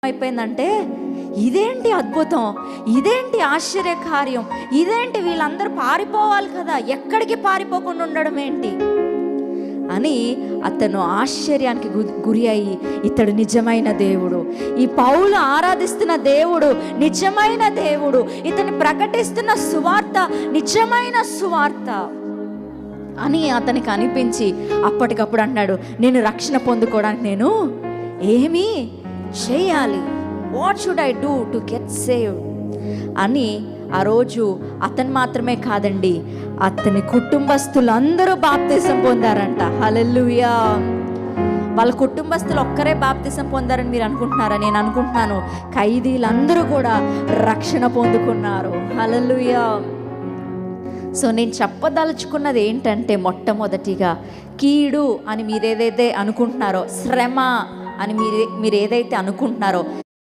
అయిపోయిందంటే, ఇదేంటి అద్భుతం, ఇదేంటి ఆశ్చర్యకార్యం, ఇదేంటి వీళ్ళందరూ పారిపోవాలి కదా, ఎక్కడికి పారిపోకుండా ఉండడం ఏంటి అని అతను ఆశ్చర్యానికి గురి అయ్యి, ఇతడు నిజమైన దేవుడు, ఈ పౌలు ఆరాధిస్తున్న దేవుడు నిజమైన దేవుడు, ఇతని ప్రకటిస్తున్న సువార్త నిజమైన సువార్త అని అతనికి అనిపించి అప్పటికప్పుడు అన్నాడు, నేను రక్షణ పొందుకోవడానికి నేను ఏమి చేయాలి, what should I do to get saved అని ఆ రోజు అతను మాత్రమే కాదండి, అతని కుటుంబస్తులందరూ బాప్తిసం పొందారంట. హల్లెలూయా. వాళ్ళ కుటుంబస్తులు ఒక్కరే బాప్తిసం పొందారని మీరు అనుకుంటున్నారా? నేను అనుకుంటున్నాను ఖైదీలందరూ కూడా రక్షణ పొందుకున్నారు. హల్లెలూయా. సో నేను చెప్పదలుచుకున్నది ఏంటంటే, మొట్టమొదటిగా కీడు అని మీరు ఏదైతే అనుకుంటున్నారో, శ్రమ అని మీరు ఏదైతే అనుకుంటున్నారో,